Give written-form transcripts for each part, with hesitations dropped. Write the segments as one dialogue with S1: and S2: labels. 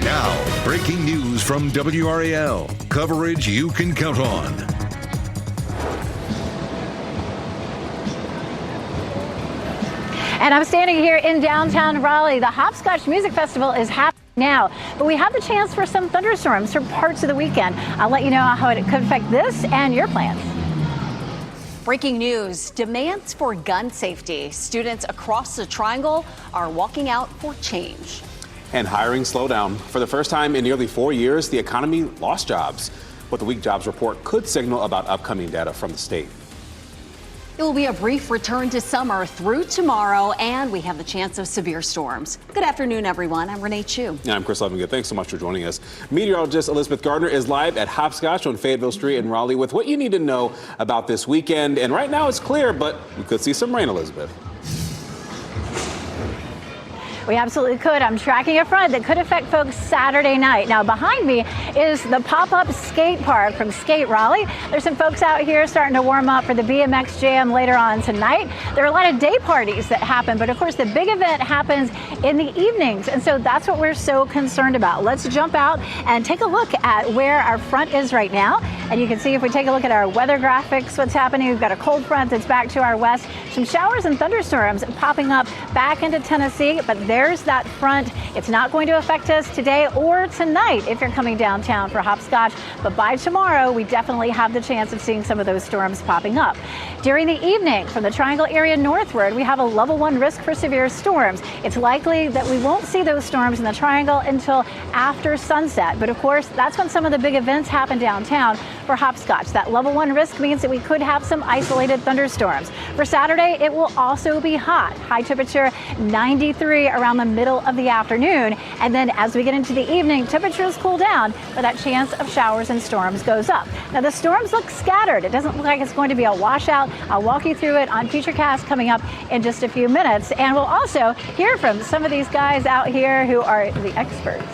S1: Now, breaking news from WRAL. Coverage you can count on.
S2: And I'm standing here in downtown Raleigh. The Hopscotch Music Festival is happening now, but we have the chance for some thunderstorms for parts of the weekend. I'll let you know how it could affect this and your plans.
S3: Breaking news, demands for gun safety. Students across the Triangle are walking out for change.
S4: And hiring slowed down. For the first time in nearly 4 years, the economy lost jobs. What the week jobs report could signal about upcoming data from the state.
S3: It will be a brief return to summer through tomorrow, and we have the chance of severe storms. Good afternoon, everyone. I'm Renee Chu.
S4: And I'm Chris Levingood. Thanks so much for joining us. Meteorologist Elizabeth Gardner is live at Hopscotch on Fayetteville Street in Raleigh with what you need to know about this weekend. And right now it's clear, but we could see some rain, Elizabeth.
S2: We absolutely could. I'm tracking a front that could affect folks Saturday night. Now, behind me is the pop-up skate park from Skate Raleigh. There's some folks out here starting to warm up for the BMX Jam later on tonight. There are a lot of day parties that happen, but of course the big event happens in the evenings, and so that's what we're so concerned about. Let's jump out and take a look at where our front is right now. And you can see if we take a look at our weather graphics, what's happening. We've got a cold front that's back to our west. Some showers and thunderstorms popping up back into Tennessee, but there's that front. It's not going to affect us today or tonight if you're coming downtown for Hopscotch, but by tomorrow we definitely have the chance of seeing some of those storms popping up. During the evening from the Triangle area northward, we have a level 1 risk for severe storms. It's likely that we won't see those storms in the Triangle until after sunset, but of course that's when some of the big events happen downtown for Hopscotch. That level 1 risk means that we could have some isolated thunderstorms. For Saturday, it will also be hot. High temperature 93 around the middle of the afternoon. And then as we get into the evening, temperatures cool down, but that chance of showers and storms goes up. Now the storms look scattered. It doesn't look like it's going to be a washout. I'll walk you through it on Futurecast coming up in just a few minutes. And we'll also hear from some of these guys out here who are the experts.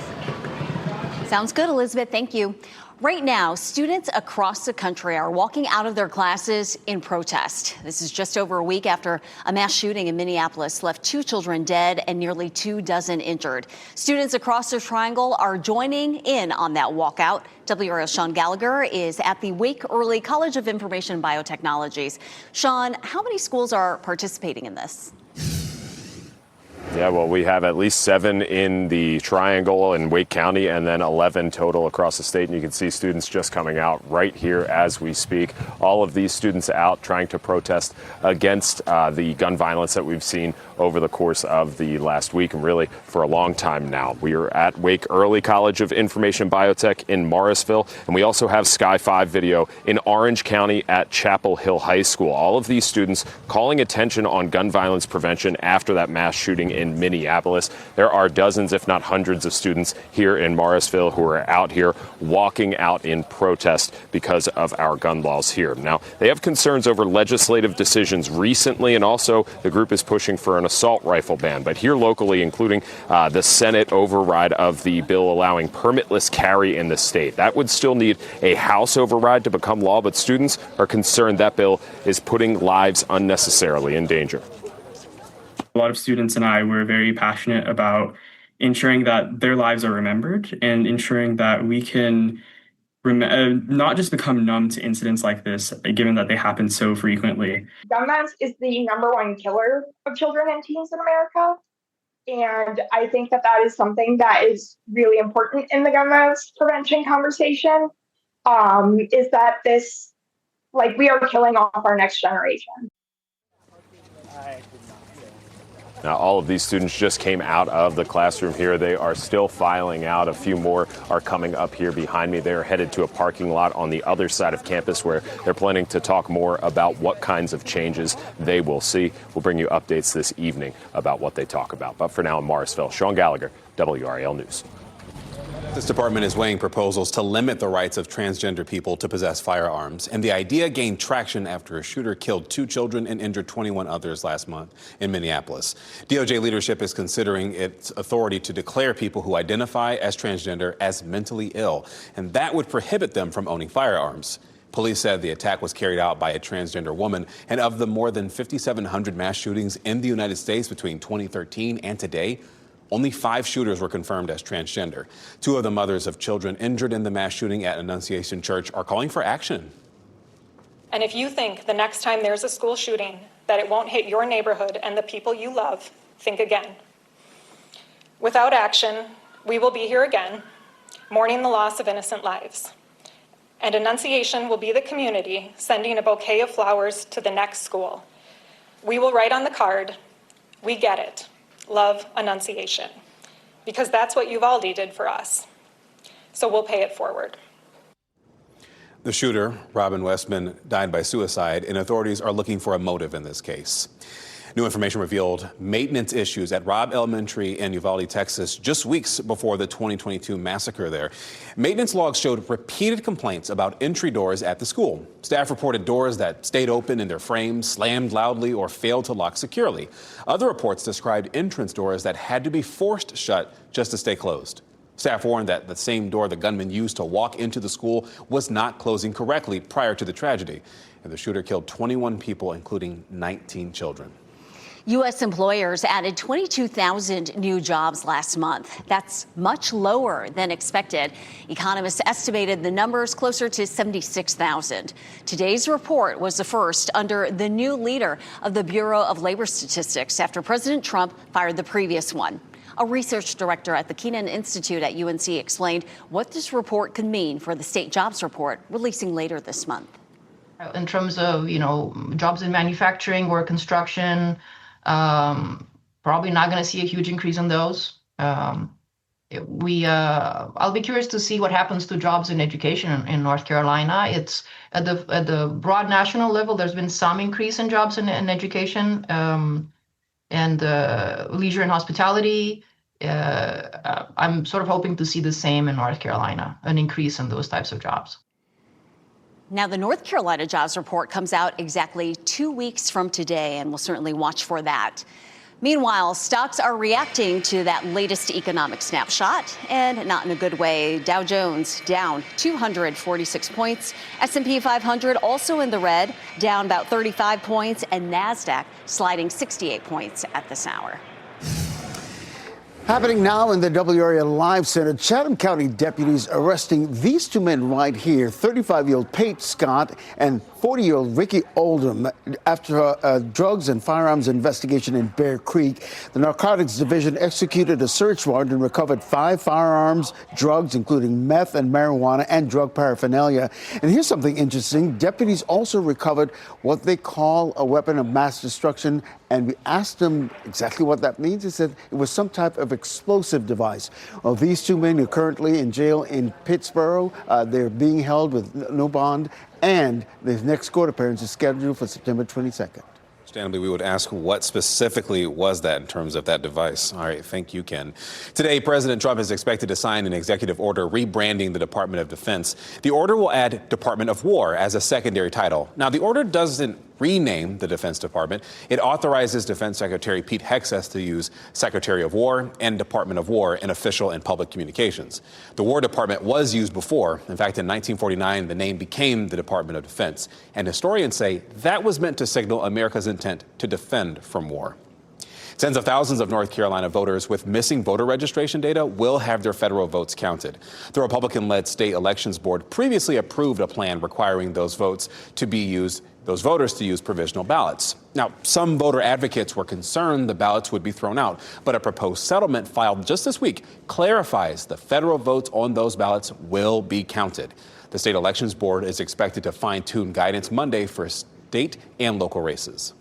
S3: Sounds good, Elizabeth. Thank you. Right now, students across the country are walking out of their classes in protest. This is just over a week after a mass shooting in Minneapolis left 2 children dead and nearly 24 injured. Students across the Triangle are joining in on that walkout. WRAL's Sean Gallagher is at the Wake Early College of Information and Biotechnologies. Sean, how many schools are participating in this?
S5: Yeah, well, we have at least 7 in the Triangle in Wake County and then 11 total across the state. And you can see students just coming out right here as we speak. All of these students out trying to protest against the gun violence that we've seen over the course of the last week and really for a long time now. We are at Wake Early College of Information Biotech in Morrisville, and we also have Sky 5 video in Orange County at Chapel Hill High School. All of these students calling attention on gun violence prevention after that mass shooting in Minneapolis. There are dozens, if not hundreds, of students here in Morrisville who are out here walking out in protest because of our gun laws here. Now, they have concerns over legislative decisions recently, and also the group is pushing for an assault rifle ban. But here locally, including the Senate override of the bill allowing permitless carry in the state. That would still need a House override to become law, but students are concerned that bill is putting lives unnecessarily in danger.
S6: A lot of students and I were very passionate about ensuring that their lives are remembered and ensuring that we can not just become numb to incidents like this, given that they happen so frequently.
S7: Gun violence is the #1 killer of children and teens in America. And I think that that is something that is really important in the gun violence prevention conversation, is that this, we are killing off our next generation.
S5: Now, all of these students just came out of the classroom here. They are still filing out. A few more are coming up here behind me. They're headed to a parking lot on the other side of campus where they're planning to talk more about what kinds of changes they will see. We'll bring you updates this evening about what they talk about. But for now in Morrisville, Sean Gallagher, WRAL News.
S4: This department is weighing proposals to limit the rights of transgender people to possess firearms. And the idea gained traction after a shooter killed 2 children and injured 21 others last month in Minneapolis. DOJ leadership is considering its authority to declare people who identify as transgender as mentally ill, and that would prohibit them from owning firearms. Police said the attack was carried out by a transgender woman, and of the more than 5,700 mass shootings in the United States between 2013 and today, Only 5 shooters were confirmed as transgender. 2 of the mothers of children injured in the mass shooting at Annunciation Church are calling for action.
S8: And if you think the next time there's a school shooting that it won't hit your neighborhood and the people you love, think again. Without action, we will be here again, mourning the loss of innocent lives. And Annunciation will be the community sending a bouquet of flowers to the next school. We will write on the card, "We get it. Love Annunciation." Because that's what Uvalde did for us. So we'll pay it forward.
S4: The shooter, Robin Westman, died by suicide, and authorities are looking for a motive in this case. New information revealed maintenance issues at Robb Elementary in Uvalde, Texas, just weeks before the 2022 massacre there. Maintenance logs showed repeated complaints about entry doors at the school. Staff reported doors that stayed open in their frames, slammed loudly, or failed to lock securely. Other reports described entrance doors that had to be forced shut just to stay closed. Staff warned that the same door the gunman used to walk into the school was not closing correctly prior to the tragedy. And the shooter killed 21 people, including 19 children.
S3: U.S. employers added 22,000 new jobs last month. That's much lower than expected. Economists estimated the numbers closer to 76,000. Today's report was the first under the new leader of the Bureau of Labor Statistics after President Trump fired the previous one. A research director at the Keenan Institute at UNC explained what this report could mean for the state jobs report releasing later this month.
S9: In terms of, jobs in manufacturing or construction, probably not going to see a huge increase in those. I'll be curious to see what happens to jobs in education in North Carolina. It's at the broad national level, there's been some increase in jobs in education and leisure and hospitality. I'm sort of hoping to see the same in North Carolina, an increase in those types of jobs.
S3: Now, the North Carolina jobs report comes out exactly 2 weeks from today, and we'll certainly watch for that. Meanwhile, stocks are reacting to that latest economic snapshot, and not in a good way. Dow Jones down 246 points. S&P 500 also in the red, down about 35 points, and NASDAQ sliding 68 points at this hour.
S10: Happening now in the WRAL Live Center, Chatham County deputies arresting these 2 men right here, 35-year-old Pate Scott and 40-year-old Ricky Oldham, after a drugs and firearms investigation in Bear Creek. The Narcotics Division executed a search warrant and recovered 5 firearms, drugs, including meth and marijuana, and drug paraphernalia. And here's something interesting. Deputies also recovered what they call a weapon of mass destruction, and we asked them exactly what that means. He said it was some type of explosive device. Well, these 2 men are currently in jail in Pittsburgh. They're being held with no bond, and the next court appearance is scheduled for September 22nd.
S4: Understandably, we would ask what specifically was that in terms of that device. All right, thank you, Ken. Today, President Trump is expected to sign an executive order rebranding the Department of Defense. The order will add Department of War as a secondary title. Now, the order doesn't rename the Defense Department. It authorizes Defense Secretary Pete Hegseth to use Secretary of War and Department of War in official and public communications. The War Department was used before. In fact, in 1949, the name became the Department of Defense. And historians say that was meant to signal America's intent to defend from war. Tens of thousands of North Carolina voters with missing voter registration data will have their federal votes counted. The Republican-led state elections board previously approved a plan requiring those voters to use provisional ballots. Now, some voter advocates were concerned the ballots would be thrown out, but a proposed settlement filed just this week clarifies the federal votes on those ballots will be counted. The state elections board is expected to fine-tune guidance Monday for state and local races.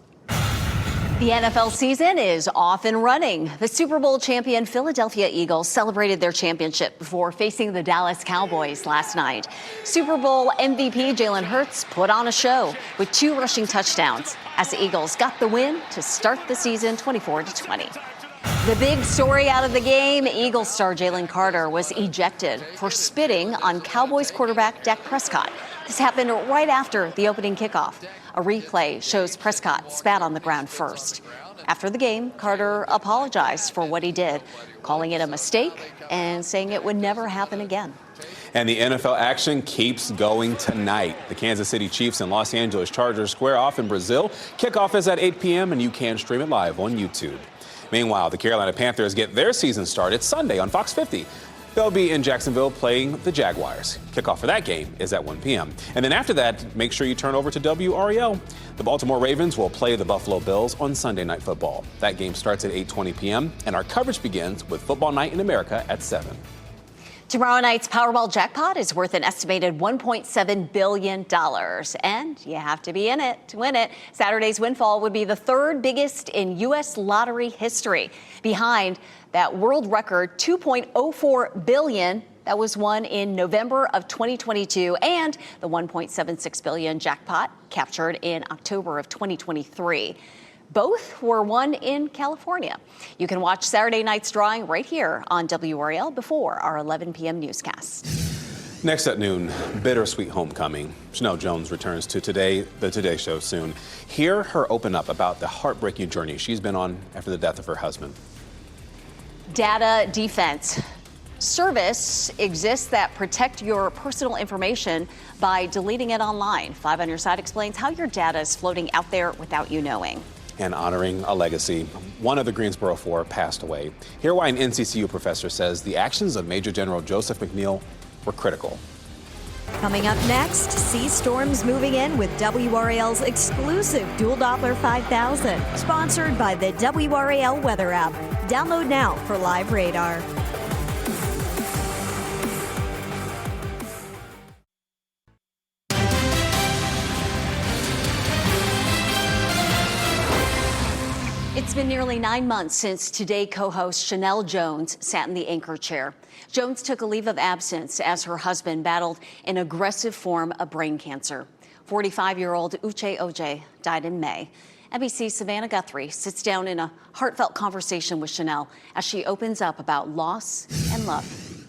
S3: The NFL season is off and running. The Super Bowl champion Philadelphia Eagles celebrated their championship before facing the Dallas Cowboys last night. Super Bowl MVP Jalen Hurts put on a show with 2 rushing touchdowns as the Eagles got the win to start the season 24-20. The big story out of the game, Eagles star Jalen Carter was ejected for spitting on Cowboys quarterback Dak Prescott. This happened right after the opening kickoff. A replay shows Prescott spat on the ground first. After the game, Carter apologized for what he did, calling it a mistake and saying it would never happen again.
S4: And the NFL action keeps going tonight. The Kansas City Chiefs and Los Angeles Chargers square off in Brazil. Kickoff is at 8 p.m. and you can stream it live on YouTube. Meanwhile, the Carolina Panthers get their season started Sunday on Fox 50. They'll be in Jacksonville playing the Jaguars. Kickoff for that game is at 1 p.m. And then after that, make sure you turn over to WRAL. The Baltimore Ravens will play the Buffalo Bills on Sunday Night Football. That game starts at 8:20 p.m. and our coverage begins with Football Night in America at 7.
S3: Tomorrow night's Powerball jackpot is worth an estimated $1.7 billion. And you have to be in it to win it. Saturday's windfall would be the third biggest in U.S. lottery history, behind that world record $2.04 billion that was won in November of 2022 and the $1.76 billion jackpot captured in October of 2023. Both were won in California. You can watch Saturday night's drawing right here on WRAL before our 11 p.m. newscast.
S4: Next at noon, bittersweet homecoming. Chanel Jones returns to the Today Show soon. Hear her open up about the heartbreaking journey she's been on after the death of her husband.
S3: Data defense. Service exists that protect your personal information by deleting it online. 5 on Your Side explains how your data is floating out there without you knowing.
S4: And honoring a legacy. One of the Greensboro Four passed away. Hear why an NCCU professor says the actions of Major General Joseph McNeil were critical.
S11: Coming up next, sea storms moving in with WRAL's exclusive Dual Doppler 5000, sponsored by the WRAL Weather app. Download now for live radar.
S3: It's been nearly 9 months since Today co-host Chanel Jones sat in the anchor chair. Jones took a leave of absence as her husband battled an aggressive form of brain cancer. 45-year-old Uche Ojei died in May. NBC's Savannah Guthrie sits down in a heartfelt conversation with Chanel as she opens up about loss and love.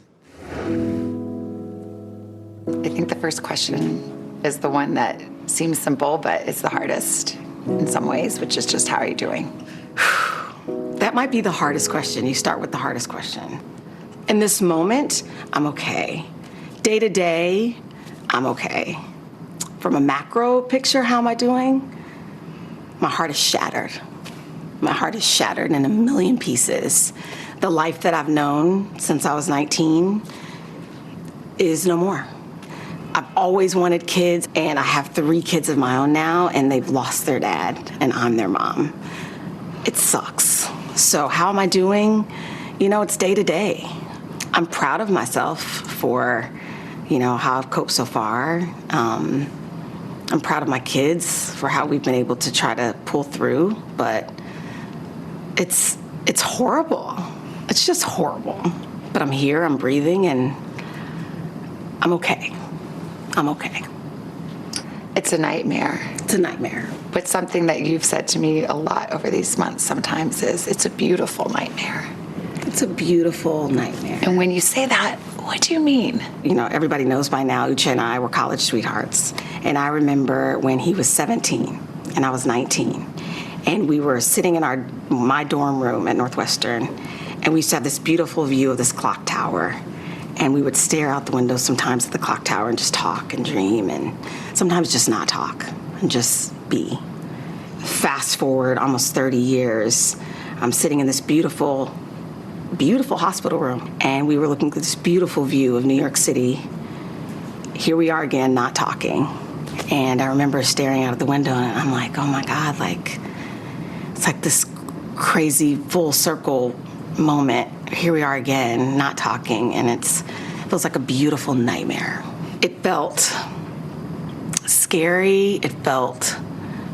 S12: I think the first question is the one that seems simple, but it's the hardest in some ways, which is just, how are you doing?
S13: That might be the hardest question. You start with the hardest question. In this moment, I'm okay. Day to day, I'm okay. From a macro picture, how am I doing? My heart is shattered. My heart is shattered in a million pieces. The life that I've known since I was 19 is no more. I've always wanted kids, and I have 3 kids of my own now, and they've lost their dad, and I'm their mom. It sucks. So how am I doing? You know, it's day to day. I'm proud of myself for, how I've coped so far. I'm proud of my kids for how we've been able to try to pull through, but it's horrible. It's just horrible. But I'm here, I'm breathing, and I'm okay. I'm okay.
S12: It's a nightmare.
S13: It's a nightmare.
S12: But something that you've said to me a lot over these months sometimes is it's a beautiful nightmare.
S13: It's a beautiful nightmare.
S12: And when you say that, what do you mean?
S13: Everybody knows by now, Uche and I were college sweethearts. And I remember when he was 17 and I was 19. And we were sitting in my dorm room at Northwestern. And we used to have this beautiful view of this clock tower. And we would stare out the window sometimes at the clock tower and just talk and dream, and sometimes just not talk and just be. Fast forward almost 30 years, I'm sitting in this beautiful, beautiful hospital room, and we were looking at this beautiful view of New York City. Here we are again, not talking. And I remember staring out of the window, and I'm like, oh my God, it's like this crazy full circle moment. Here we are again, not talking, and it feels like a beautiful nightmare. It felt scary, it felt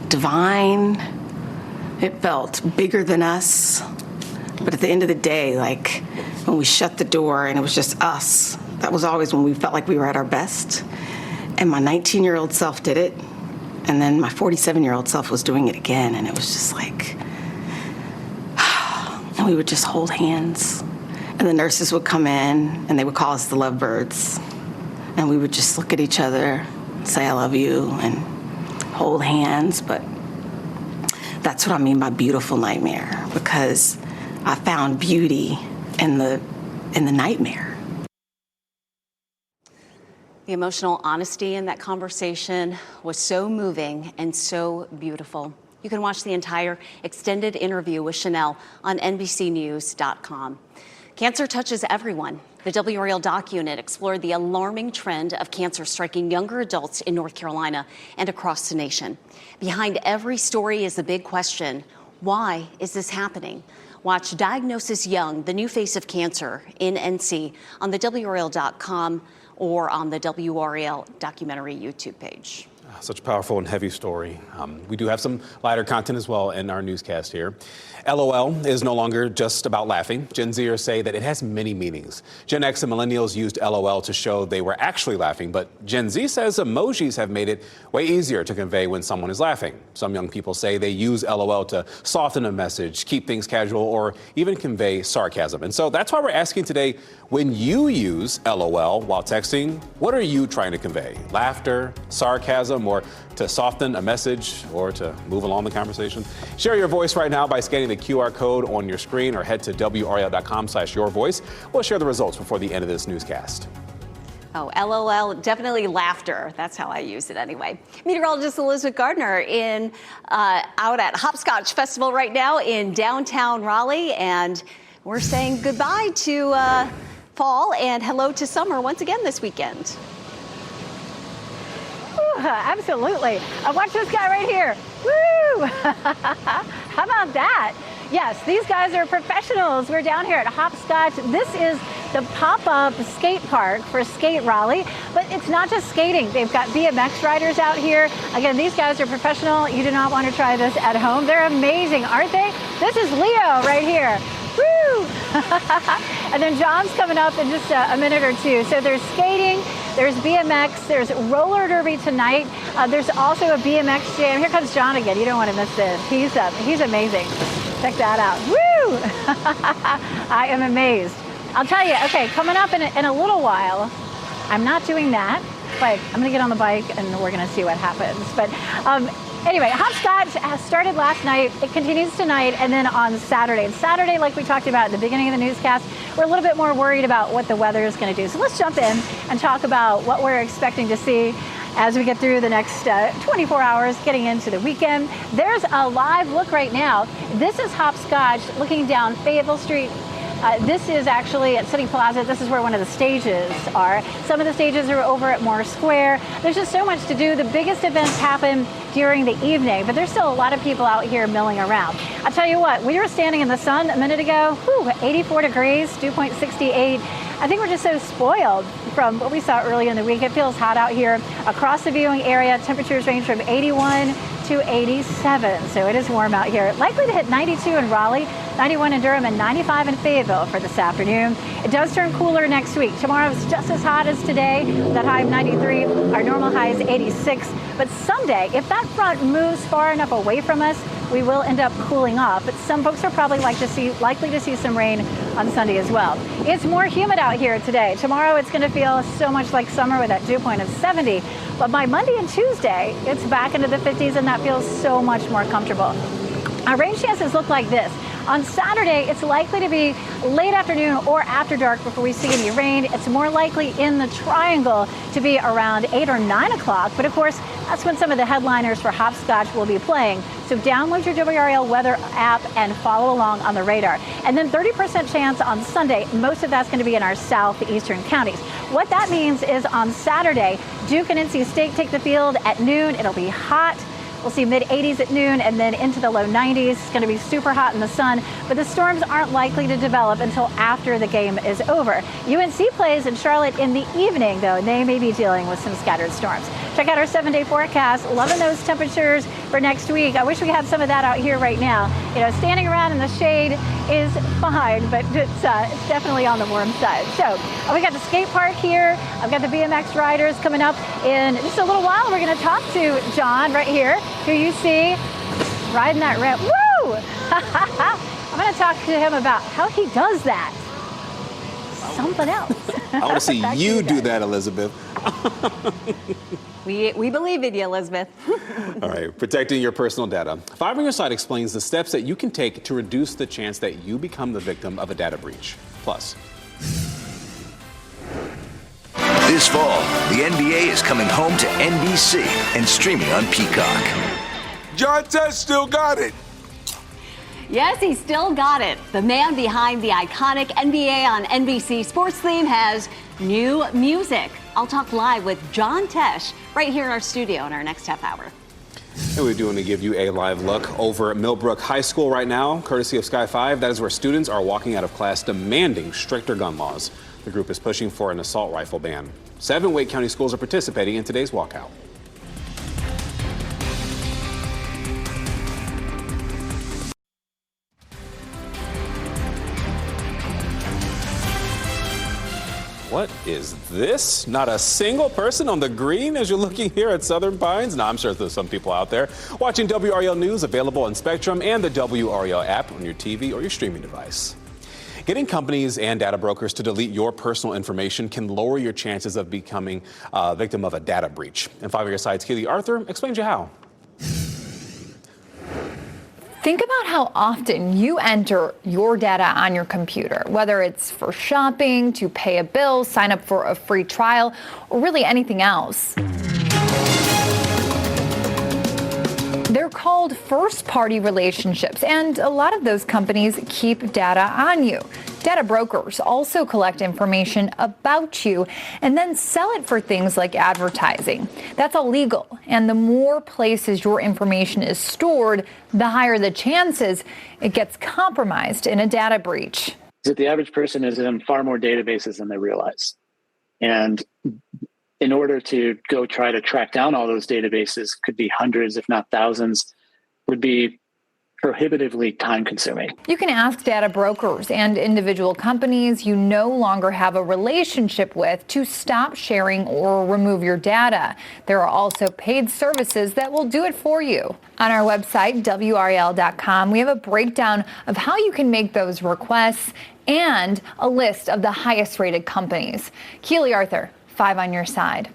S13: divine, it felt bigger than us. But at the end of the day, when we shut the door and it was just us, that was always when we felt like we were at our best. And my 19-year-old self did it, and then my 47-year-old self was doing it again, and it was just and we would just hold hands. And the nurses would come in, and they would call us the lovebirds. And we would just look at each other, say, I love you, and hold hands. But that's what I mean by beautiful nightmare, because I found beauty in the nightmare.
S3: The emotional honesty in that conversation was so moving and so beautiful. You can watch the entire extended interview with Chanel on NBCnews.com. Cancer touches everyone. The WRAL Doc Unit explored the alarming trend of cancer striking younger adults in North Carolina and across the nation. Behind every story is the big question: why is this happening? Watch Diagnosis Young, the new face of cancer in NC on the WRAL.com or on the WRAL documentary YouTube page.
S4: Such a powerful and heavy story. We do have some lighter content as well in our newscast here. LOL is no longer just about laughing. Gen Zers say that it has many meanings. Gen X and millennials used LOL to show they were actually laughing, but Gen Z says emojis have made it way easier to convey when someone is laughing. Some young people say they use LOL to soften a message, keep things casual, or even convey sarcasm. And so that's why we're asking today, when you use LOL while texting, what are you trying to convey? Laughter, sarcasm, or to soften a message, or to move along the conversation? Share your voice right now by scanning the QR code on your screen or head to WRAL.com/yourvoice. We'll share the results before the end of this newscast.
S3: Oh, LOL, definitely laughter. That's how I use it anyway. Meteorologist Elizabeth Gardner out at Hopscotch Festival right now in downtown Raleigh, and we're saying goodbye to fall and hello to summer once again this weekend.
S2: Absolutely. Watch this guy right here. Woo! How about that? Yes, these guys are professionals. We're down here at Hopscotch. This is the pop-up skate park for Skate Raleigh, but it's not just skating. They've got BMX riders out here. Again, these guys are professional. You do not want to try this at home. They're amazing, aren't they? This is Leo right here. Woo! And then John's coming up in just a minute or two. So there's skating, there's BMX, there's roller derby tonight. There's also a BMX jam. Here comes John again. You don't want to miss this. He's amazing. Check that out. Woo! I am amazed. I'll tell you, okay, coming up in a little while, I'm not doing that, but I'm going to get on the bike and we're going to see what happens. But anyway, Hopscotch started last night. It continues tonight and then on Saturday. And Saturday, like we talked about at the beginning of the newscast, we're a little bit more worried about what the weather is going to do. So let's jump in and talk about what we're expecting to see as we get through the next 24 hours, getting into the weekend. There's a live look right now. This is Hopscotch looking down Fayetteville Street. This is actually at City Plaza. This is where one of the stages are. Some of the stages are over at Moore Square. There's just so much to do. The biggest events happen during the evening, but there's still a lot of people out here milling around. I'll tell you what, we were standing in the sun a minute ago, 84 degrees, dew point 68. I think we're just so spoiled from what we saw early in the week. It feels hot out here. Across the viewing area, temperatures range from 81 to 87, so it is warm out here. Likely to hit 92 in Raleigh, 91 in Durham, and 95 in Fayetteville for this afternoon. It does turn cooler next week. Tomorrow is just as hot as today, that high of 93. Our normal high is 86. But someday, if that front moves far enough away from us, we will end up cooling off. But some folks are probably likely to see some rain on Sunday as well. It's more humid out here today. Tomorrow, it's going to feel so much like summer with that dew point of 70. But by Monday and Tuesday, it's back into the 50s, and that feels so much more comfortable. Our rain chances look like this. On Saturday, it's likely to be late afternoon or after dark before we see any rain. It's more likely in the triangle to be around 8 or 9 o'clock. But of course, that's when some of the headliners for Hopscotch will be playing. So download your WRAL weather app and follow along on the radar. And then 30% chance on Sunday. Most of that's going to be in our southeastern counties. What that means is on Saturday, Duke and NC State take the field at noon. It'll be hot. We'll see mid-80s at noon and then into the low 90s. It's going to be super hot in the sun, but the storms aren't likely to develop until after the game is over. UNC plays in Charlotte in the evening, though. They may be dealing with some scattered storms. Check out our 7-day forecast. Loving those temperatures for next week. I wish we had some of that out here right now. You know, standing around in the shade is fine, but it's definitely on the warm side. So we got the skate park here. I've got the BMX riders coming up in just a little while. We're going to talk to John right here, who you see riding that ramp. Woo! I'm going to talk to him about how he does that. Something else.
S4: I want to see you do that, Elizabeth.
S3: We believe in you, Elizabeth.
S4: All right, protecting your personal data. 5 on Your Side explains the steps that you can take to reduce the chance that you become the victim of a data breach. Plus.
S14: This fall, the NBA is coming home to NBC and streaming on Peacock. John Tesh still got it.
S3: Yes, he still got it. The man behind the iconic NBA on NBC sports theme has new music. I'll talk live with John Tesh right here in our studio in our next half hour.
S4: And we do want to give you a live look over at Millbrook High School right now, courtesy of Sky 5. That is where students are walking out of class demanding stricter gun laws. The group is pushing for an assault rifle ban. 7 Wake County schools are participating in today's walkout. What is this? Not a single person on the green as you're looking here at Southern Pines? No, I'm sure there's some people out there watching WRAL News, available on Spectrum and the WRAL app on your TV or your streaming device. Getting companies and data brokers to delete your personal information can lower your chances of becoming a victim of a data breach. And 5 Your Side's Keely Arthur explains you how.
S15: Think about how often you enter your data on your computer, whether it's for shopping, to pay a bill, sign up for a free trial, or really anything else. They're called first-party relationships, and a lot of those companies keep data on you. Data brokers also collect information about you and then sell it for things like advertising. That's illegal, and the more places your information is stored, the higher the chances it gets compromised in a data breach.
S16: The average person is in far more databases than they realize. And in order to go try to track down all those databases, could be hundreds, if not thousands, would be prohibitively time consuming.
S15: You can ask data brokers and individual companies you no longer have a relationship with to stop sharing or remove your data. There are also paid services that will do it for you. On our website, WRAL.com, we have a breakdown of how you can make those requests and a list of the highest rated companies. Keely Arthur, 5 on your side.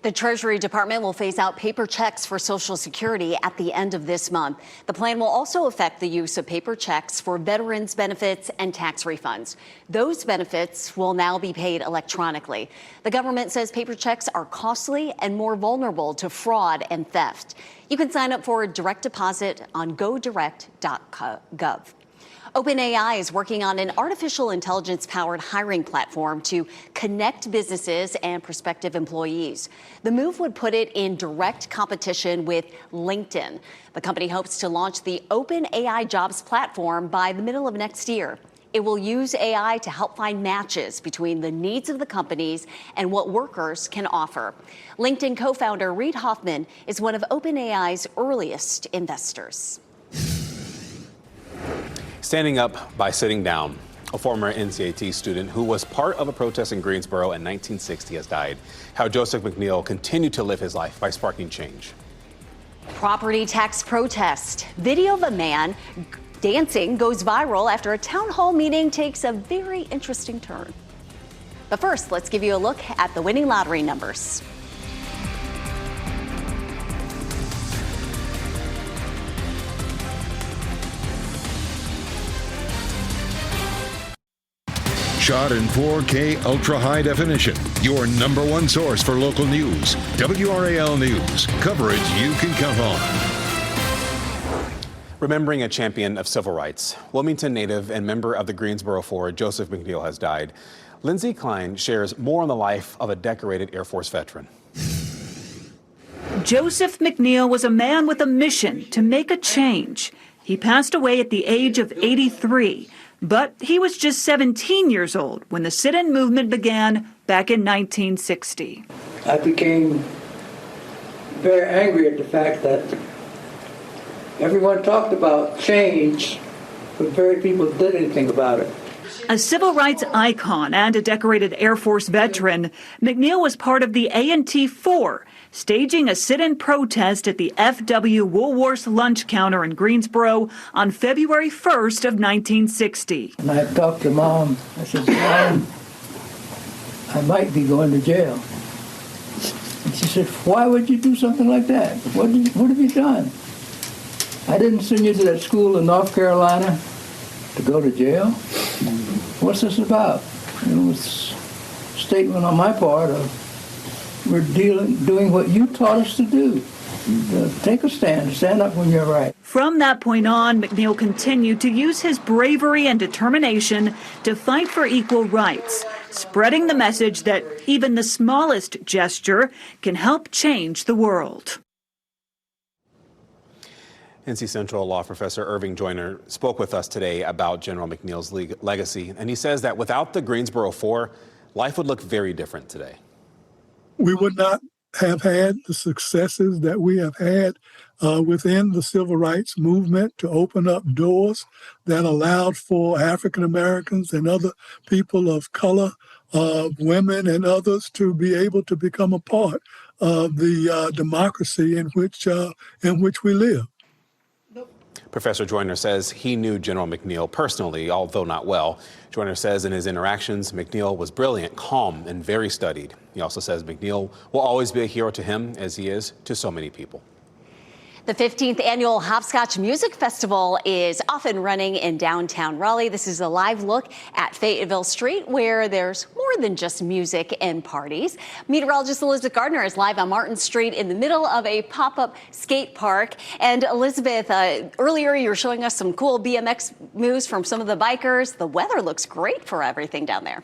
S3: The Treasury Department will phase out paper checks for Social Security at the end of this month. The plan will also affect the use of paper checks for veterans' benefits and tax refunds. Those benefits will now be paid electronically. The government says paper checks are costly and more vulnerable to fraud and theft. You can sign up for a direct deposit on godirect.gov. OpenAI is working on an artificial intelligence-powered hiring platform to connect businesses and prospective employees. The move would put it in direct competition with LinkedIn. The company hopes to launch the OpenAI Jobs platform by the middle of next year. It will use AI to help find matches between the needs of the companies and what workers can offer. LinkedIn co-founder Reid Hoffman is one of OpenAI's earliest investors.
S4: Standing up by sitting down. A former NCAT student who was part of a protest in Greensboro in 1960 has died. How Joseph McNeil continued to live his life by sparking change.
S3: Property tax protest. Video of a man dancing goes viral after a town hall meeting takes a very interesting turn. But first, let's give you a look at the winning lottery numbers.
S1: Shot in 4K ultra high definition. Your number one source for local news. WRAL News. Coverage you can count on.
S4: Remembering a champion of civil rights. Wilmington native and member of the Greensboro Four, Joseph McNeil, has died. Lindsay Klein shares more on the life of a decorated Air Force veteran.
S17: Joseph McNeil was a man with a mission to make a change. He passed away at the age of 83. But he was just 17 years old when the sit-in movement began back in 1960.
S18: I became very angry at the fact that everyone talked about change, but very few people did anything about it.
S17: A civil rights icon and a decorated Air Force veteran, McNeil was part of the A&T 4, staging a sit-in protest at the F.W. Woolworth's lunch counter in Greensboro on February 1st of 1960.
S18: And I talked to Mom. I said, Mom, I might be going to jail. And she said, why would you do something like that? What have you done? I didn't send you to that school in North Carolina to go to jail. What's this about? It was a statement on my part of we're doing what you taught us to do. take a stand. Stand up when you're right.
S17: From that point on, McNeil continued to use his bravery and determination to fight for equal rights, spreading the message that even the smallest gesture can help change the world.
S4: NC Central law professor Irving Joyner spoke with us today about General McNeil's legacy, and he says that without the Greensboro Four, life would look very different today.
S19: We would not have had the successes that we have had within the civil rights movement to open up doors that allowed for African Americans and other people of color, women and others to be able to become a part of the democracy in which we live.
S4: Professor Joyner says he knew General McNeil personally, although not well. Joyner says in his interactions, McNeil was brilliant, calm, and very studied. He also says McNeil will always be a hero to him, as he is to so many people.
S3: The 15th annual Hopscotch Music Festival is off and running in downtown Raleigh. This is a live look at Fayetteville Street, where there's more than just music and parties. Meteorologist Elizabeth Gardner is live on Martin Street in the middle of a pop-up skate park. And Elizabeth, earlier you were showing us some cool BMX moves from some of the bikers. The weather looks great for everything down there.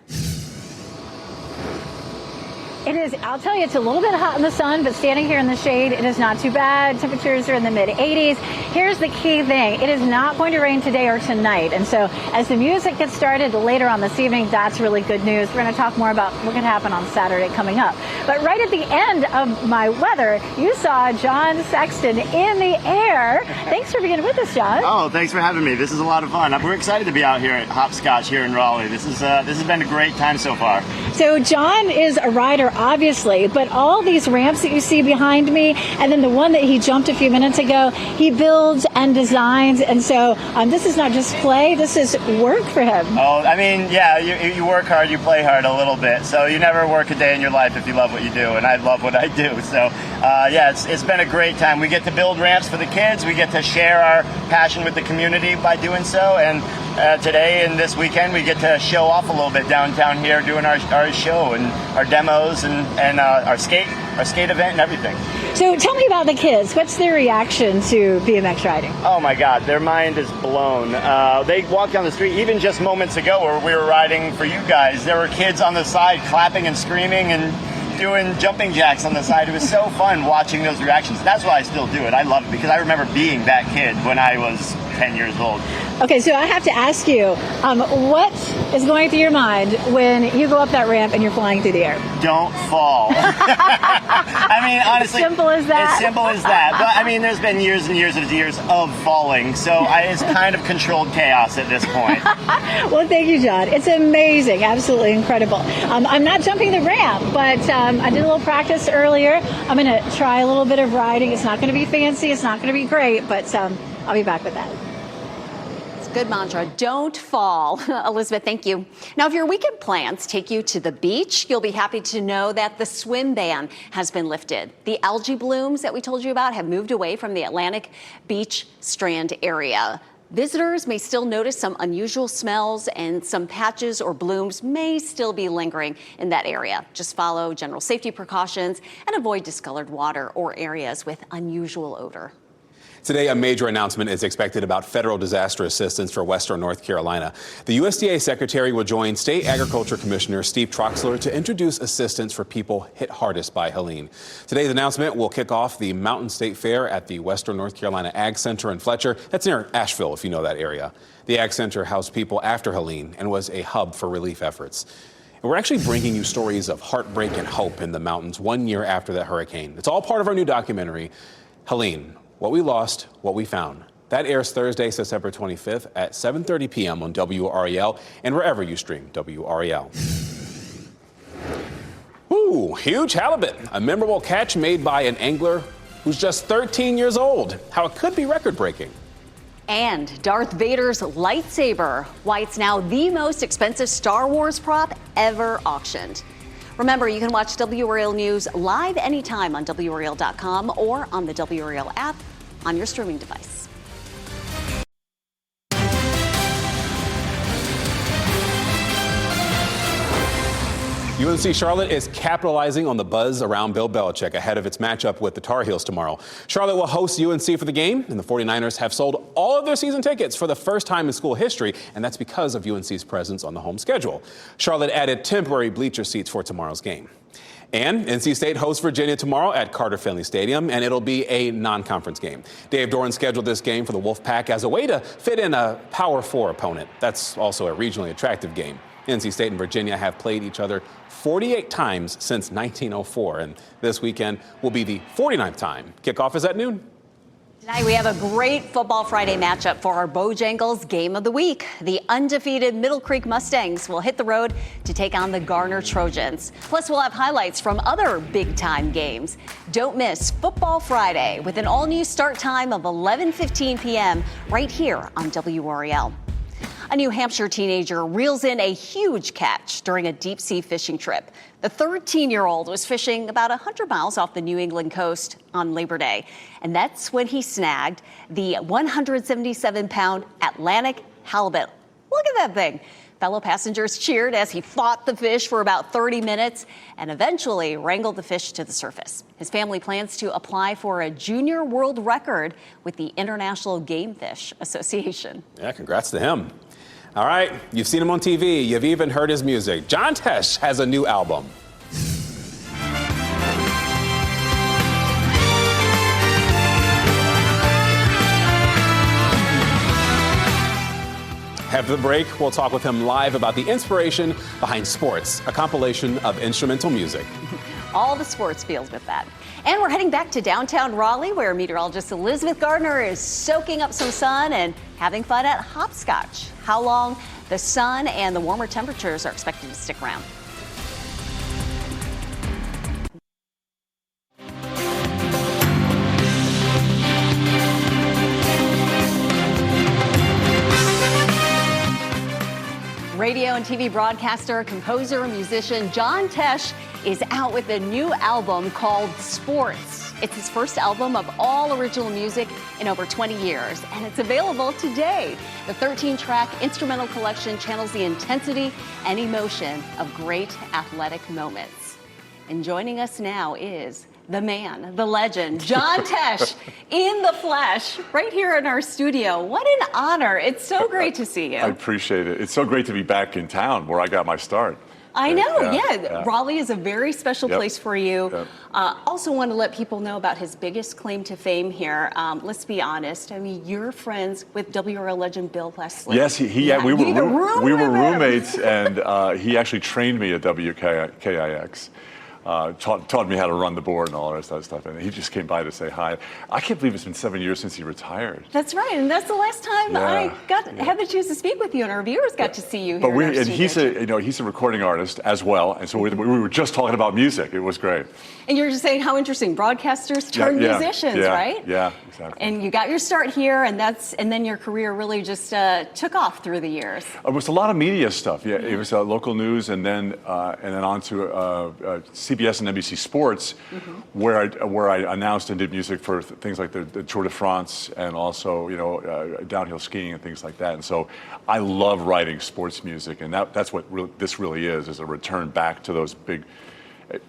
S2: It is, I'll tell you, it's a little bit hot in the sun, but standing here in the shade, it is not too bad. Temperatures are in the mid-80s. Here's the key thing. It is not going to rain today or tonight. And so as the music gets started later on this evening, that's really good news. We're going to talk more about what can happen on Saturday coming up. But right at the end of my weather, you saw John Sexton in the air. Thanks for being with us, John.
S20: Oh, thanks for having me. This is a lot of fun. We're excited to be out here at Hopscotch here in Raleigh. This has been a great time so far.
S2: So John is a rider, obviously, but all these ramps that you see behind me, and then the one that he jumped a few minutes ago, he builds and designs. And so this is not just play, this is work for him.
S20: Oh, I mean, yeah, you work hard, you play hard a little bit. So you never work a day in your life if you love what you do, and I love what I do. So yeah, it's been a great time. We get to build ramps for the kids. We get to share our passion with the community by doing so. And today and this weekend, we get to show off a little bit downtown here, doing our show and our demos and our skate event and everything.
S2: So tell me about the kids. What's their reaction to BMX riding?
S20: Oh my God, their mind is blown. They walked down the street even just moments ago where we were riding for you guys. There were kids on the side clapping and screaming and doing jumping jacks on the side. It was so fun watching those reactions. That's why I still do it. I love it because I remember being that kid when I was 10 years old.
S2: Okay, so I have to ask you, what is going through your mind when you go up that ramp and you're flying through the air?
S20: Don't fall. I mean, honestly.
S2: As simple as that?
S20: As simple as that. But I mean, there's been years and years and years of falling, so it's kind of controlled chaos at this point.
S2: Well, thank you, John. It's amazing. Absolutely incredible. I'm not jumping the ramp, but I did a little practice earlier. I'm going to try a little bit of riding. It's not going to be fancy. It's not going to be great, but I'll be back with that.
S3: Good mantra, don't fall. Elizabeth, thank you. Now, if your weekend plans take you to the beach, you'll be happy to know that the swim ban has been lifted. The algae blooms that we told you about have moved away from the Atlantic Beach Strand area. Visitors may still notice some unusual smells, and some patches or blooms may still be lingering in that area. Just follow general safety precautions and avoid discolored water or areas with unusual odor.
S4: Today, a major announcement is expected about federal disaster assistance for Western North Carolina. The USDA Secretary will join State Agriculture Commissioner Steve Troxler to introduce assistance for people hit hardest by Helene. Today's announcement will kick off the Mountain State Fair at the Western North Carolina Ag Center in Fletcher. That's near Asheville, if you know that area. The Ag Center housed people after Helene and was a hub for relief efforts. And we're actually bringing you stories of heartbreak and hope in the mountains 1 year after that hurricane. It's all part of our new documentary, Helene. What We Lost, What We Found. That airs Thursday, September 25th at 7:30 p.m. on WRAL and wherever you stream WRAL. Ooh, huge halibut. A memorable catch made by an angler who's just 13 years old. How it could be record-breaking.
S3: And Darth Vader's lightsaber, why it's now the most expensive Star Wars prop ever auctioned. Remember, you can watch WRAL News live anytime on WRAL.com or on the WRAL app on your streaming device.
S4: UNC Charlotte is capitalizing on the buzz around Bill Belichick ahead of its matchup with the Tar Heels tomorrow. Charlotte will host UNC for the game, and the 49ers have sold all of their season tickets for the first time in school history, and that's because of UNC's presence on the home schedule. Charlotte added temporary bleacher seats for tomorrow's game. And NC State hosts Virginia tomorrow at Carter Finley Stadium, and it'll be a non-conference game. Dave Doran scheduled this game for the Wolfpack as a way to fit in a Power 4 opponent. That's also a regionally attractive game. NC State and Virginia have played each other 48 times since 1904, and this weekend will be the 49th time. Kickoff is at noon.
S3: Tonight we have a great Football Friday matchup for our Bojangles Game of the Week. The undefeated Middle Creek Mustangs will hit the road to take on the Garner Trojans. Plus, we'll have highlights from other big-time games. Don't miss Football Friday with an all-new start time of 11:15 p.m. right here on WRAL. A New Hampshire teenager reels in a huge catch during a deep-sea fishing trip. The 13-year-old was fishing about 100 miles off the New England coast on Labor Day, and that's when he snagged the 177-pound Atlantic halibut. Look at that thing. Fellow passengers cheered as he fought the fish for about 30 minutes and eventually wrangled the fish to the surface. His family plans to apply for a junior world record with the International Game Fish Association.
S4: Yeah, congrats to him. All right, you've seen him on TV. You've even heard his music. John Tesh has a new album. After the break, we'll talk with him live about the inspiration behind Sports, a compilation of instrumental music.
S3: All the sports fields with that. And we're heading back to downtown Raleigh, where meteorologist Elizabeth Gardner is soaking up some sun and having fun at hopscotch. How long the sun and the warmer temperatures are expected to stick around. Radio and TV broadcaster, composer, and musician John Tesh is out with a new album called Sports. It's his first album of all original music in over 20 years, and it's available today. The 13-track instrumental collection channels the intensity and emotion of great athletic moments. And joining us now is the man, the legend, John Tesh, in the flesh, right here in our studio. What an honor. It's so great to see you.
S21: I appreciate it. It's so great to be back in town where I got my start.
S3: I know, yeah. Raleigh is a very special place for you.
S21: Yep.
S3: Also want to let people know about his biggest claim to fame here. Let's be honest. I mean, you're friends with WRAL legend Bill Leslie.
S21: Yes, we were roommates, and he actually trained me at WKIX. Taught me how to run the board and all that stuff, and he just came by to say hi. I can't believe it's been 7 years since he retired.
S3: That's right, and that's the last time I had the chance to speak with you, and our viewers got to see you here.
S21: But he's a recording artist as well, and so we were just talking about music. It was great.
S3: And you're just saying how interesting broadcasters turn musicians, right?
S21: Yeah, exactly.
S3: And you got your start here, and then your career really just took off through the years.
S21: It was a lot of media stuff. Yeah, it was local news, and then on to CBS and NBC Sports, where I announced and did music for things like the Tour de France and also downhill skiing and things like that. And so I love writing sports music, and that's what this really is a return back to those big.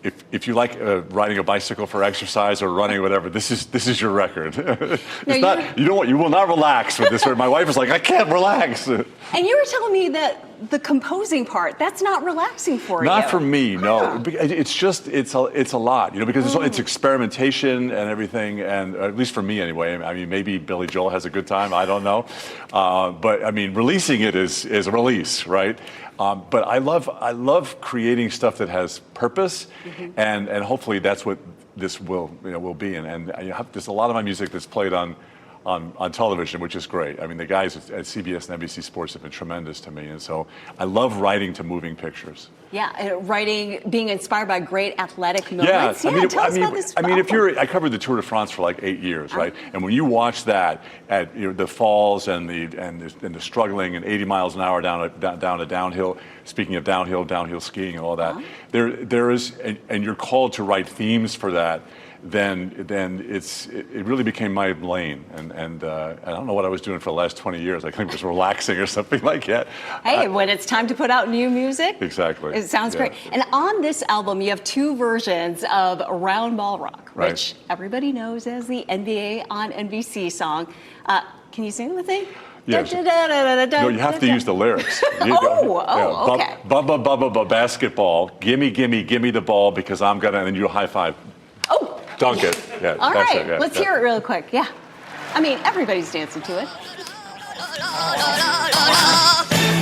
S21: If you like riding a bicycle for exercise or running or whatever, this is your record. You will not relax with this. My wife was like, I can't relax.
S3: And you were telling me that the composing part, that's not relaxing for you.
S21: Not for me, no. It's a lot, because it's experimentation and everything, and at least for me anyway. I mean, maybe Billy Joel has a good time, I don't know. But I mean, releasing it is a release, right? But I love creating stuff that has purpose, and hopefully that's what this will be. And there's a lot of my music that's played on television, which is great. I mean, the guys at CBS and NBC Sports have been tremendous to me, and so I love writing to moving pictures.
S3: Yeah, writing, being inspired by great athletic moments.
S21: Yeah,
S3: tell us about this.
S21: I mean, I covered the Tour de France for like 8 years, right? And when you watch that at the falls and the struggling and 80 miles an hour down to downhill. Speaking of downhill skiing and all that, there is, and you're called to write themes for that. then it really became my lane. And I don't know what I was doing for the last 20 years. I think I was relaxing or something like that.
S3: Hey, when it's time to put out new music.
S21: Exactly.
S3: It sounds great. And on this album, you have two versions of Round Ball Rock, which everybody knows as the NBA on NBC song. Can you sing with me?
S21: Yes. No, you have to use the lyrics.
S3: Okay.
S21: Bubba, bubba, bubba, basketball. Gimme, gimme, gimme the ball because I'm gonna, and then you high five.
S3: Oh.
S21: Dunk it. Yeah.
S3: All
S21: that's
S3: right.
S21: it. Yeah,
S3: Let's hear it real quick. Yeah. I mean, everybody's dancing to it.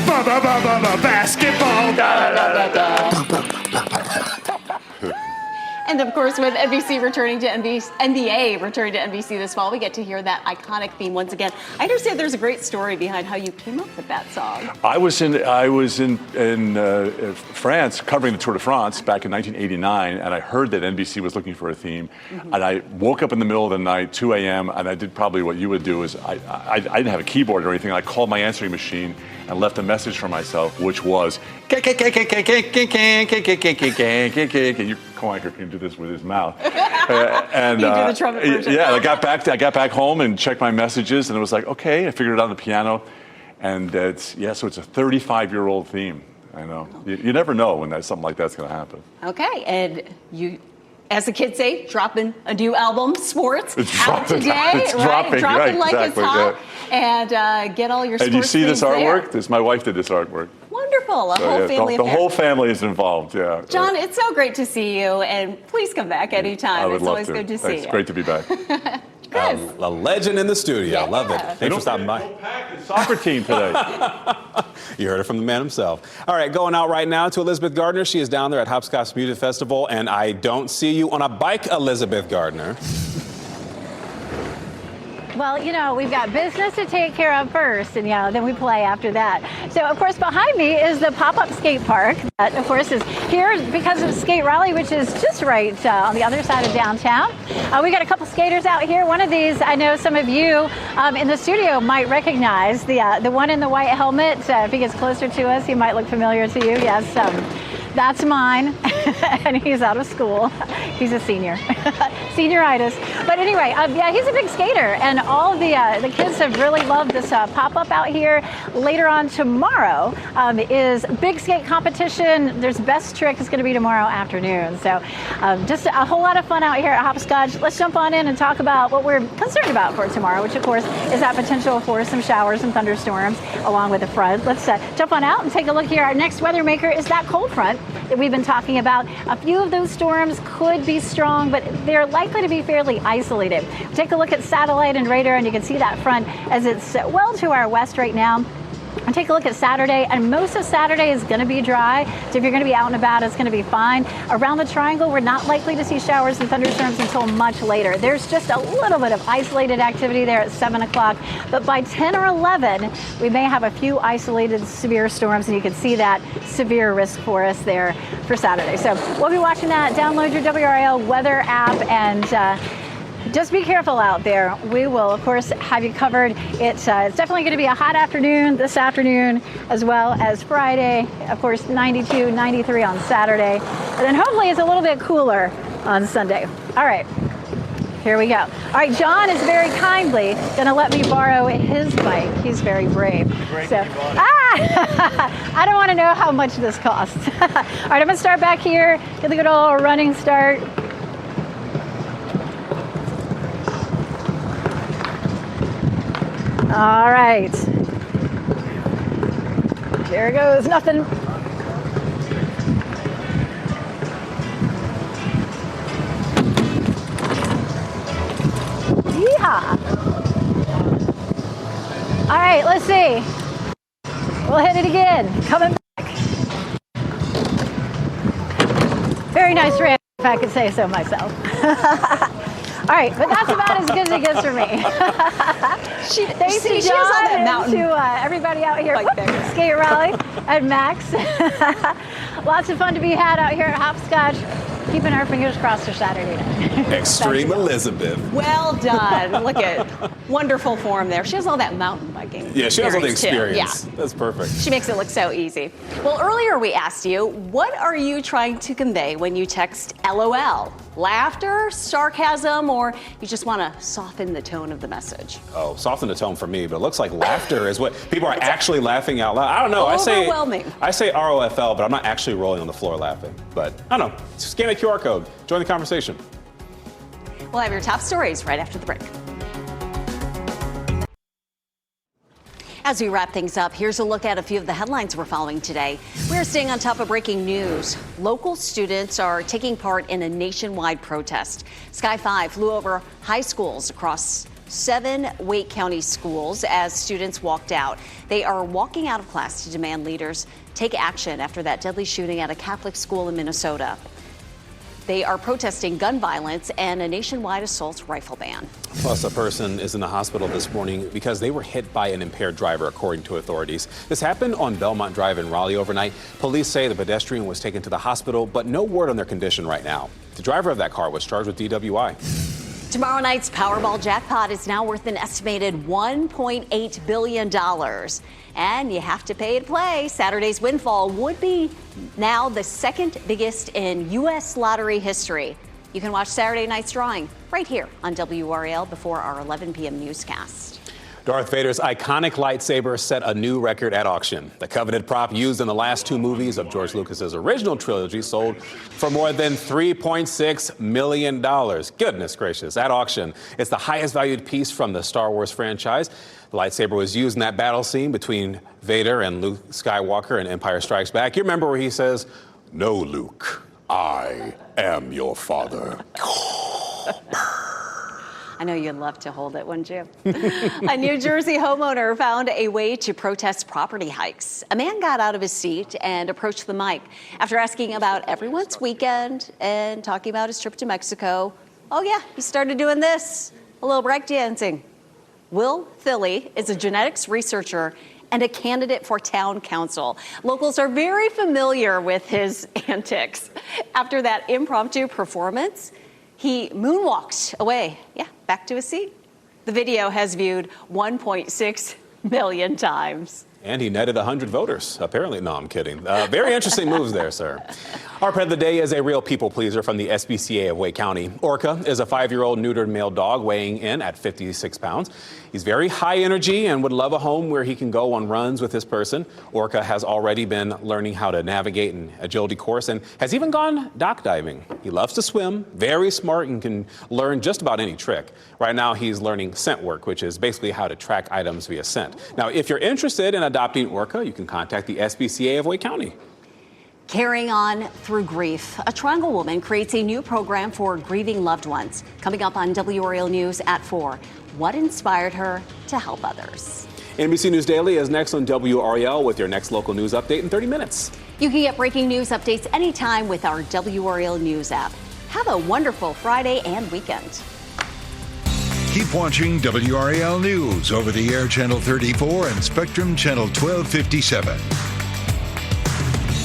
S6: Bubba, bubba, bubba, basketball. Da, da, da, da.
S3: And of course, with NBA returning to NBC this fall, we get to hear that iconic theme once again. I understand there's a great story behind how you came up with that song.
S21: I was in France covering the Tour de France back in 1989, and I heard that NBC was looking for a theme. And I woke up in the middle of the night, 2 a.m., and I did probably what you would do is I didn't have a keyboard or anything. I called my answering machine and left a message for myself, which was your co-anchor can do this with his mouth. And
S3: you do the trumpet version.
S21: Yeah, I got back home and checked my messages, and it was like, okay, I figured it out on the piano, and so it's a 35-year-old theme. I know. You never know when something like that's going to happen.
S3: Okay, and you, as the kids say, dropping a new album, Sports, out today,
S21: it's dropping
S3: like
S21: exactly,
S3: it's hot, and get all your sports.
S21: And you see this artwork?
S3: There.
S21: My wife did this artwork.
S3: Wonderful, whole family.
S21: The whole family is involved. Yeah.
S3: John, it's so great to see you, and please come back anytime.
S21: I would
S3: it's
S21: love
S3: always
S21: to.
S3: good to see you.
S21: It's great to be back.
S4: A legend in the studio. I love it. Thanks for stopping by.
S21: Soccer team today.
S4: You heard it from the man himself. All right, going out right now to Elizabeth Gardner. She is down there at Hopscotch Music Festival, and I don't see you on a bike, Elizabeth Gardner.
S2: Well, we've got business to take care of first, and then we play after that. So, of course, behind me is the pop-up skate park that, of course, is here because of Skate Raleigh, which is just right on the other side of downtown. We got a couple skaters out here. One of these, I know some of you in the studio might recognize, the one in the white helmet. If he gets closer to us, he might look familiar to you. Yes, that's mine, and he's out of school. He's a senior, senioritis. But anyway, he's a big skater, and all of the kids have really loved this pop-up out here. Later on tomorrow is big skate competition. There's best trick is going to be tomorrow afternoon. So just a whole lot of fun out here at Hopscotch. Let's jump on in and talk about what we're concerned about for tomorrow, which of course is that potential for some showers and thunderstorms along with the front. Let's jump on out and take a look here. Our next weather maker is that cold front that we've been talking about. A few of those storms could be strong, but they're likely to be fairly isolated. Take a look at satellite and radar, and you can see that front as it's well to our west right now. And take a look at Saturday, and most of Saturday is going to be dry. So if you're going to be out and about, it's going to be fine. Around the triangle, we're not likely to see showers and thunderstorms until much later. There's just a little bit of isolated activity there at 7 o'clock. But by 10 or 11, we may have a few isolated severe storms, and you can see that severe risk for us there for Saturday. So we'll be watching that. Download your WRAL weather app, and just be careful out there. We will, of course, have you covered. It's definitely going to be a hot afternoon this afternoon, as well as Friday. Of course, 92, 93 on Saturday. And then hopefully it's a little bit cooler on Sunday. All right, here we go. All right, John is very kindly going to let me borrow his bike. He's very brave. So, I don't want to know how much this costs. All right, I'm going to start back here, get the good old running start. All right. There goes nothing. Yeehaw. All right, let's see. We'll hit it again. Coming back. Very nice ramp, if I could say so myself. All right, but that's about as good as it gets for me. Thanks to John and to everybody out here at Skate Raleigh and Max. Lots of fun to be had out here at Hopscotch. Keeping our fingers crossed for Saturday night.
S4: Extreme Elizabeth.
S3: Well done. Look at Wonderful form there. She has all that mountain biking.
S4: Yeah, she has all the
S3: experience,
S4: experience. Yeah. That's perfect.
S3: She makes it look so easy. Well, earlier we asked you, what are you trying to convey when you text LOL? Laughter, sarcasm, or you just want to soften the tone of the message?
S4: Oh, soften the tone for me, but it looks like laughter is what people are actually laughing out loud. I don't know.
S3: Overwhelming.
S4: I say ROFL, but I'm not actually rolling on the floor laughing. But I don't know. Scan a QR code. Join the conversation.
S3: We'll have your top stories right after the break. As we wrap things up, here's a look at a few of the headlines we're following today. We're staying on top of breaking news. Local students are taking part in a nationwide protest. Sky 5 flew over high schools across 7 Wake County schools as students walked out. They are walking out of class to demand leaders take action after that deadly shooting at a Catholic school in Minnesota. They are protesting gun violence and a nationwide assault rifle ban.
S4: Plus, a person is in the hospital this morning because they were hit by an impaired driver, according to authorities. This happened on Belmont Drive in Raleigh overnight. Police say the pedestrian was taken to the hospital, but no word on their condition right now. The driver of that car was charged with DWI.
S3: Tomorrow night's Powerball jackpot is now worth an estimated $1.8 billion. And you have to pay to play. Saturday's windfall would be now the second biggest in U.S. lottery history. You can watch Saturday night's drawing right here on WRAL before our 11 p.m. newscast.
S4: Darth Vader's iconic lightsaber set a new record at auction. The coveted prop used in the last 2 movies of George Lucas's original trilogy sold for more than $3.6 million. Goodness gracious, at auction. It's the highest valued piece from the Star Wars franchise. The lightsaber was used in that battle scene between Vader and Luke Skywalker in Empire Strikes Back. You remember where he says, "No, Luke, I am your father."
S3: I know you'd love to hold it, wouldn't you? A New Jersey homeowner found a way to protest property hikes. A man got out of his seat and approached the mic. After asking about everyone's weekend and talking about his trip to Mexico, oh yeah, he started doing this, a little breakdancing. Will Thilley is a genetics researcher and a candidate for town council. Locals are very familiar with his antics. After that impromptu performance, he moonwalked away, back to his seat. The video has viewed 1.6 million times.
S4: And he netted 100 voters, apparently. No, I'm kidding. Very interesting moves there, sir. Our pet of the day is a real people pleaser from the SPCA of Wake County. Orca is a 5-year-old neutered male dog weighing in at 56 pounds. He's very high energy and would love a home where he can go on runs with his person. Orca has already been learning how to navigate an agility course and has even gone dock diving. He loves to swim, very smart, and can learn just about any trick. Right now, he's learning scent work, which is basically how to track items via scent. Now, if you're interested in adopting Orca, you can contact the SPCA of Wake County.
S3: Carrying on through grief, a Triangle woman creates a new program for grieving loved ones. Coming up on WRAL News at 4. What inspired her to help others?
S4: NBC News Daily is next on WRAL with your next local news update in 30 minutes.
S3: You can get breaking news updates anytime with our WRAL News app. Have a wonderful Friday and weekend.
S1: Keep watching WRAL News over the air Channel 34 and Spectrum Channel 1257.